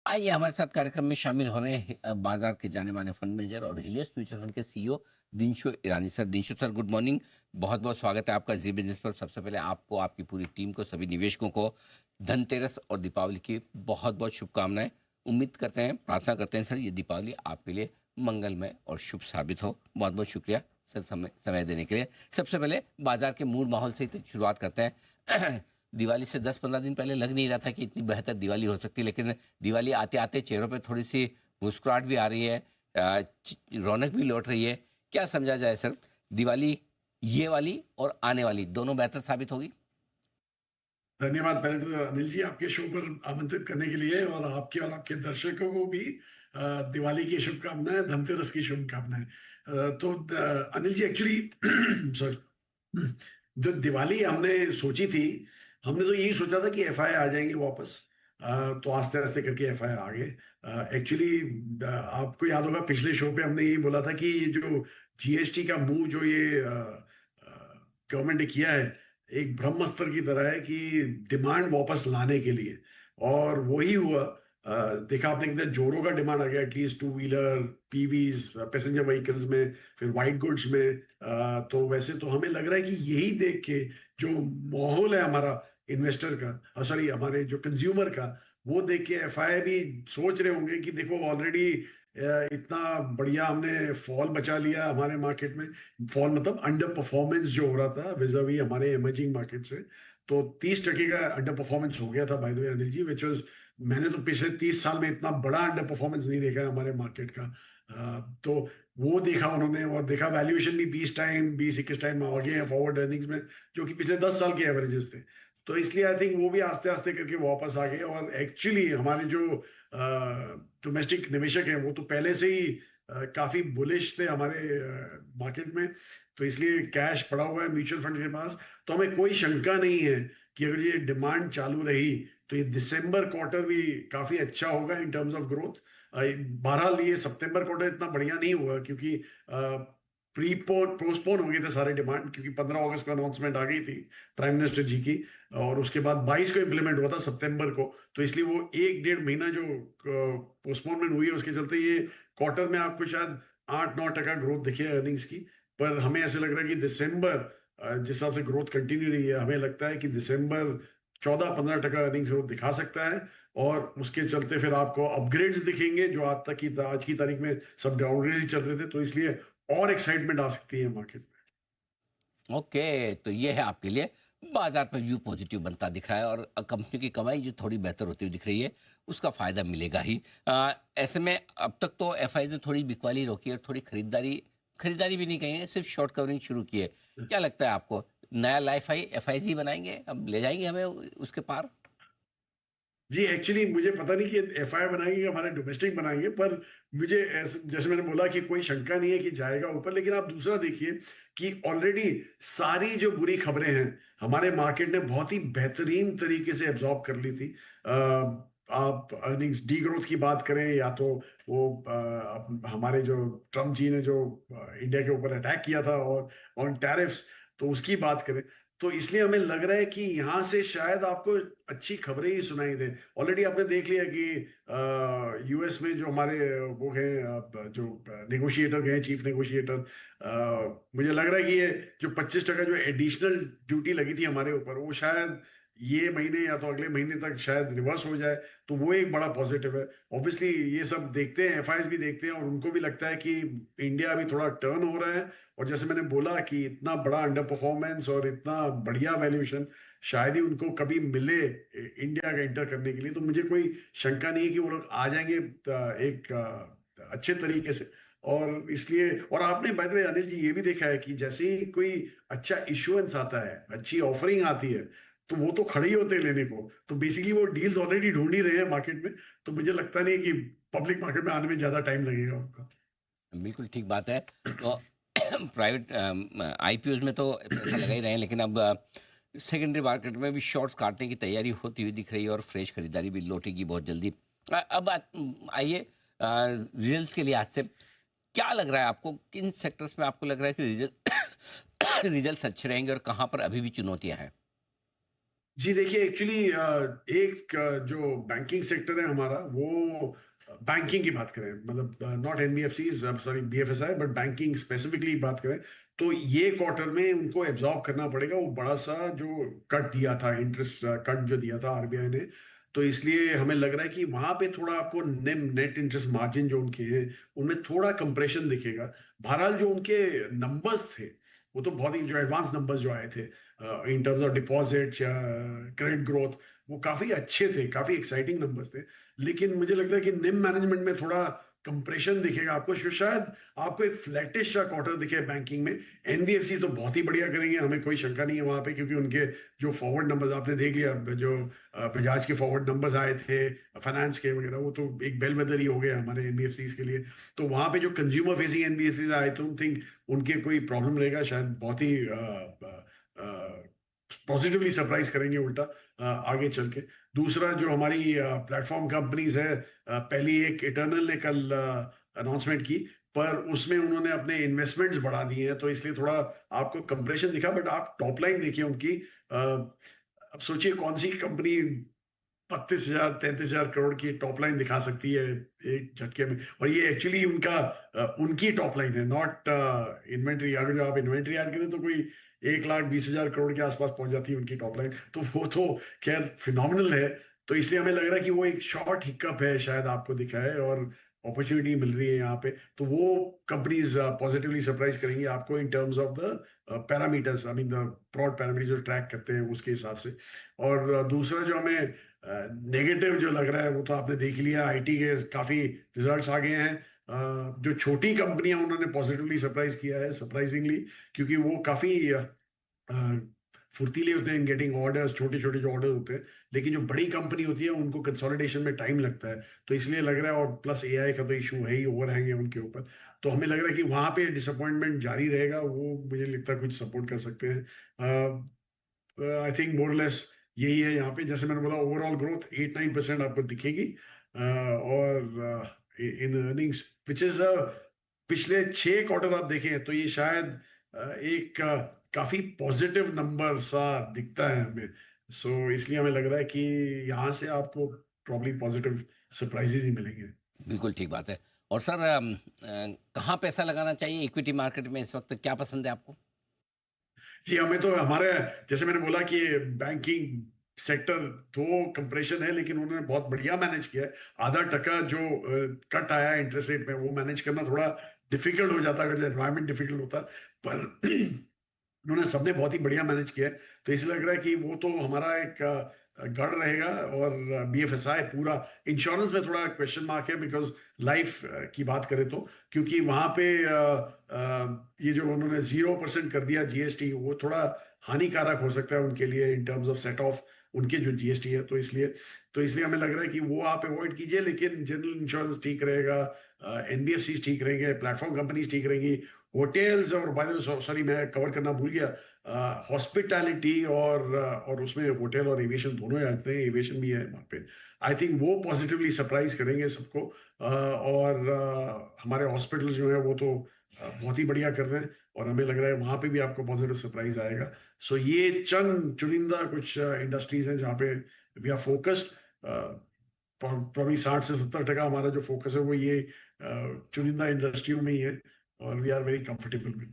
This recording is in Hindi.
आइए हमारे साथ कार्यक्रम में शामिल हो रहे हैं बाजार के जाने माने फंड मैनेजर और हिलियस म्यूचुअल फंड के CEO Dinshaw Irani sir. Dinshaw sir, good morning. बहुत बहुत स्वागत है आपका जी बिजनेस पर। सबसे पहले आपको, आपकी पूरी टीम को, सभी निवेशकों को धनतेरस और दीपावली की बहुत बहुत शुभकामनाएं। उम्मीद करते हैं, प्रार्थना करते हैं सर, ये दीपावली आपके लिए मंगलमय और शुभ साबित हो। बहुत बहुत शुक्रिया सर समय देने के लिए। सबसे पहले बाजार के मूड माहौल से ही शुरुआत करते हैं। दिवाली से 10-15 दिन पहले लग नहीं रहा था कि इतनी बेहतर दिवाली हो सकती है, लेकिन दिवाली आते आते चेहरों पे थोड़ी सी मुस्कुराहट भी आ रही है, रौनक भी लौट रही है। क्या समझा जाए सर, दिवाली ये वाली और आने वाली दोनों बेहतर साबित होगी? धन्यवाद पहले तो अनिल जी, आपके शो पर आमंत्रित करने के लिए, और आपके दर्शकों को भी दिवाली की शुभकामनाएं, धनतेरस की शुभकामनाएं। अनिल जी, एक्चुअली सॉरी, जो दिवाली हमने सोची थी, हमने तो यही सोचा था कि एफआई आ जाएंगे वापस। तो आस्ते आस्ते करके एफआई आ गए। एक्चुअली आपको याद होगा, पिछले शो पे हमने यही बोला था कि ये जो जीएसटी का मूव जो ये गवर्नमेंट ने किया है, एक ब्रह्मास्त्र की तरह है कि डिमांड वापस लाने के लिए। और वही हुआ। देखा आपने कितना जोरों का डिमांड आ गया, at least two wheeler, PVs, passenger vehicles में, फिर व्हाइट गुड्स में। तो वैसे तो हमें लग रहा है कि यही देख के जो माहौल है हमारा इन्वेस्टर का, सॉरी हमारे जो कंज्यूमर का, वो देख के एफआई भी सोच रहे होंगे कि देखो ऑलरेडी इतना बढ़िया हमने फॉल बचा लिया हमारे मार्केट में। फॉल मतलब अंडर परफॉर्मेंस जो हो रहा था विजावी हमारे इमर्जिंग मार्केट से। तो 30% का अंडर परफॉर्मेंस हो गया था, by the way Anil ji, which was, मैंने तो पिछले 30 साल में इतना बड़ा अंडर परफॉर्मेंस नहीं देखा है हमारे मार्केट का। तो वो देखा उन्होंने, और देखा वैल्यूएशन भी 20 टाइम 20-21 टाइम आ गए हैं फॉरवर्ड अर्निंग्स में, जो कि पिछले 10 साल के एवरेजेस थे। तो इसलिए आई थिंक वो भी आस्ते आस्ते करके वापस आ गए। और एक्चुअली हमारे जो डोमेस्टिक निवेशक हैं, वो तो पहले से ही काफी बुलिश थे हमारे मार्केट में। तो इसलिए कैश पड़ा हुआ है म्यूचुअल फंड के पास। तो हमें कोई शंका नहीं है कि अगर ये डिमांड चालू रही तो ये दिसंबर क्वार्टर भी काफी अच्छा होगा इन टर्म्स ऑफ ग्रोथ। बहरहाल ये सितंबर क्वार्टर इतना बढ़िया नहीं हुआ, क्योंकि प्रीपोन पोस्टपोन हो गए थे सारे डिमांड, क्योंकि 15 अगस्त को अनाउंसमेंट आ गई थी प्राइम मिनिस्टर जी की। और उसके बाद 22 को इम्प्लीमेंट हुआ था सितंबर को। तो इसलिए वो 1-1.5 महीना जो पोस्टपोनमेंट हुई है, उसके चलते ये क्वार्टर में आपको शायद 8-9% ग्रोथ दिखे अर्निंग्स की। पर हमें ऐसे लग रहा है कि दिसंबर, जिस हिसाब से ग्रोथ कंटिन्यू रही है, हमें लगता है कि दिसंबर 14-15% अर्निंग्स ग्रोथ दिखा सकता है। और उसके चलते फिर आपको अपग्रेड्स दिखेंगे, जो आज की तारीख में सब डाउनग्रेड ही चल रहे थे। तो इसलिए और एक्साइटमेंट आ सकती है मार्केट में। ओके, तो ये है आपके लिए, बाजार पर व्यू पॉजिटिव बनता दिख रहा है और कंपनी की कमाई जो थोड़ी बेहतर होती हुई दिख रही है, उसका फायदा मिलेगा ही। ऐसे में अब तक तो एफआई ने थोड़ी बिकवाली रोकी और थोड़ी खरीदारी खरीदारी भी नहीं कहेंगे, सिर्फ शॉर्ट कवरिंग शुरू की है। क्या लगता है आपको, नया लाइफ आई एफआईजी बनाएंगे, अब ले जाएंगे हमें उसके पार? जी, एक्चुअली मुझे पता नहीं कि एफआईआर बनाएंगे कि हमारे डोमेस्टिक बनाएंगे, पर मुझे जैसे मैंने बोला कि कोई शंका नहीं है कि जाएगा ऊपर। लेकिन आप दूसरा देखिए कि ऑलरेडी सारी जो बुरी खबरें हैं हमारे मार्केट ने बहुत ही बेहतरीन तरीके से एब्जॉर्ब कर ली थी। आप अर्निंग्स डी ग्रोथ की बात करें, या तो वो हमारे जो ट्रम्प जी ने जो इंडिया के ऊपर अटैक किया था और ऑन टैरिफ्स, तो उसकी बात करें। तो इसलिए हमें लग रहा है कि यहां से शायद आपको अच्छी खबरें ही सुनाई दें। ऑलरेडी आपने देख लिया कि यूएस में जो हमारे वो हैं, जो नेगोशिएटर गए, चीफ नेगोशिएटर, मुझे लग रहा है कि ये जो 25% जो एडिशनल ड्यूटी लगी थी हमारे ऊपर, वो शायद ये महीने या तो अगले महीने तक शायद रिवर्स हो जाए। तो वो एक बड़ा पॉजिटिव है। ऑब्वियसली ये सब देखते हैं, एफआईएस भी देखते हैं, और उनको भी लगता है कि इंडिया अभी थोड़ा टर्न हो रहा है। और जैसे मैंने बोला कि इतना बड़ा अंडर परफॉर्मेंस और इतना बढ़िया वैल्यूएशन शायद ही उनको कभी मिले इंडिया का एंटर करने के लिए। तो मुझे कोई शंका नहीं है कि वो लोग आ जाएंगे एक अच्छे तरीके से। और इसलिए, और आपने बाय द वे अनिल जी ये भी देखा है कि जैसे ही कोई अच्छा इश्यूएंस आता है, अच्छी ऑफरिंग आती है, तो वो तो खड़े ही होते हैं लेने को। तो बेसिकली वो डील्स ऑलरेडी ढूंढ ही रहे हैं मार्केट में। तो मुझे लगता नहीं कि पब्लिक मार्केट में आने में ज्यादा टाइम लगेगा उनका। बिल्कुल ठीक बात है। तो प्राइवेट आईपीओज में तो पैसा लगा ही रहे हैं, लेकिन अब सेकेंडरी मार्केट में भी शॉर्ट्स काटने की तैयारी होती हुई दिख रही है और फ्रेश खरीदारी भी लौटेगी बहुत जल्दी। आइए रिजल्ट्स के लिहाज से क्या लग रहा है आपको, किन सेक्टर्स में आपको लग रहा है कि रिजल्ट रिजल्ट्स अच्छे रहेंगे और कहाँ पर अभी भी चुनौतियां हैं? जी देखिए, एक्चुअली एक जो बैंकिंग सेक्टर है हमारा, वो बैंकिंग की बात करें, मतलब not NBFCs, sorry BFSI, but banking specifically बात करें, तो ये क्वार्टर में उनको एब्जॉर्ब करना पड़ेगा वो बड़ा सा जो कट दिया था, इंटरेस्ट कट जो दिया था आरबीआई ने। तो इसलिए हमें लग रहा है कि वहां पे थोड़ा आपको निम, नेट इंटरेस्ट मार्जिन जो उनके हैं, उनमें थोड़ा कंप्रेशन दिखेगा। बहरहाल जो उनके नंबर्स थे, वो तो बहुत ही, जो एडवांस नंबर्स जो आए थे इन टर्म्स ऑफ डिपॉजिट या क्रेडिट ग्रोथ, वो काफी अच्छे थे, काफी एक्साइटिंग नंबर्स थे। लेकिन मुझे लगता है कि निम मैनेजमेंट में थोड़ा कंप्रेशन दिखेगा आपको, शायद आपको एक फ्लैटिश सा क्वार्टर दिखे बैंकिंग में। एनबीएफसी तो बहुत ही बढ़िया करेंगे, हमें कोई शंका नहीं है वहां पे, क्योंकि उनके जो फॉरवर्ड नंबर्स आपने देख लिया, जो बजाज के फॉरवर्ड नंबर्स आए थे फाइनेंस के वगैरह, वो तो एक बेलवेदर ही हो गया हमारे एनबीएफसी के लिए। तो वहां पे जो consumer facing NBFC, I don't think उनके कोई प्रॉब्लम रहेगा, शायद बहुत ही पॉजिटिवली सरप्राइज करेंगे उल्टा आगे चल के। दूसरा, जो हमारी प्लेटफॉर्म कंपनीज है, पहली एक इटर्नल ने कल अनाउंसमेंट की, पर उसमें उन्होंने अपने इन्वेस्टमेंट्स बढ़ा दिए हैं, तो इसलिए थोड़ा आपको कंप्रेशन दिखा। बट आप टॉप लाइन देखिए उनकी, अब सोचिए कौन सी कंपनी 32,000 33,000 करोड़ की टॉप लाइन दिखा सकती है एक झटके में। और ये एक्चुअली उनका उनकी टॉप लाइन है, नॉट इन्वेंट्री। अगर जो आप इन्वेंट्री ऐड करें तो कोई 1,20,000 करोड़ के आसपास पहुंच जाती है उनकी टॉप लाइन, तो वो तो खैर फिनोमिनल है। तो इसलिए हमें लग रहा है कि वो एक शॉर्ट हिकअप है, शायद आपको दिखा है, और अपॉर्चुनिटी मिल रही है यहाँ पे। तो वो कंपनीज पॉजिटिवली सरप्राइज करेंगी आपको in terms of the parameters, I mean the broad parameters जो ट्रैक करते हैं उसके हिसाब से। और दूसरा जो हमें नेगेटिव जो लग रहा है, वो तो आपने देख लिया, आईटी के काफी रिजल्ट्स आ गए हैं। जो छोटी कंपनियां, उन्होंने पॉजिटिवली सरप्राइज किया है, सरप्राइजिंगली, क्योंकि वो काफी फुर्तीले होते हैं इन गेटिंग ऑर्डर्स, छोटे छोटे जो ऑर्डर होते हैं। लेकिन जो बड़ी कंपनी होती है उनको कंसोलिडेशन में टाइम लगता है, तो इसलिए लग रहा है। और प्लस एआई का तो इशू है ही, ओवरहैंग है उनके ऊपर। तो हमें लग रहा है कि वहां पे डिसअपॉइंटमेंट जारी रहेगा, वो मुझे लगता है कुछ सपोर्ट कर सकते हैं। आई थिंक मोर लेस यही है यहाँ पे। जैसे मैंने बोला, ओवरऑल ग्रोथ 8-9% आपको दिखेगी, और इन अर्निंग्स विच इज, पिछले 6 क्वार्टर आप देखें तो ये शायद एक काफी पॉजिटिव नंबर सा दिखता है हमें। सो इसलिए हमें लग रहा है कि यहाँ से आपको प्रॉब्ली पॉजिटिव सरप्राइजेज ही मिलेंगे। बिल्कुल ठीक बात है। और सर कहाँ पैसा लगाना चाहिए इक्विटी मार्केट में इस वक्त, क्या पसंद है आपको? जी, हमें तो हमारे, जैसे मैंने बोला कि बैंकिंग सेक्टर तो कंप्रेशन है, लेकिन उन्होंने बहुत बढ़िया मैनेज किया है। आधा टका जो कट आया है इंटरेस्ट रेट में, वो मैनेज करना थोड़ा डिफिकल्ट हो जाता अगर एनवायरमेंट डिफिकल्ट होता, पर उन्होंने, सबने बहुत ही बढ़िया मैनेज किया है। तो इसलिए लग रहा है कि वो तो हमारा एक गढ़ रहेगा। और बीएफएसआई पूरा, इंश्योरेंस में थोड़ा क्वेश्चन मार्क है, बिकॉज लाइफ की बात करें तो, क्योंकि वहां पे ये जो उन्होंने 0% कर दिया जीएसटी, वो थोड़ा हानिकारक हो सकता है उनके लिए इन टर्म्स ऑफ सेट ऑफ उनके जो जीएसटी है। तो इसलिए हमें लग रहा है कि वो आप अवॉइड कीजिए। लेकिन जनरल इंश्योरेंस ठीक रहेगा, एनबीएफसी ठीक रहेंगे, प्लेटफॉर्म कंपनीज ठीक रहेंगी, होटल्स, और बाय द वे सॉरी मैं कवर करना भूल गया, हॉस्पिटैलिटी, और उसमें होटल और एविएशन दोनों ही आते हैं, एविएशन भी है वहाँ पे। आई थिंक वो पॉजिटिवली सरप्राइज करेंगे सबको। और हमारे हॉस्पिटल जो है वो तो बहुत ही बढ़िया कर रहे हैं, और हमें लग रहा है वहाँ पे भी आपको पॉजिटिव सरप्राइज आएगा। सो ये चंद चुनिंदा कुछ इंडस्ट्रीज हैं जहाँ पे वी आर फोकस्ड। प्रॉब्ली 60 से 70% हमारा जो फोकस है वो ये चुनिंदा इंडस्ट्रियों में ही है, और we are very comfortable with that.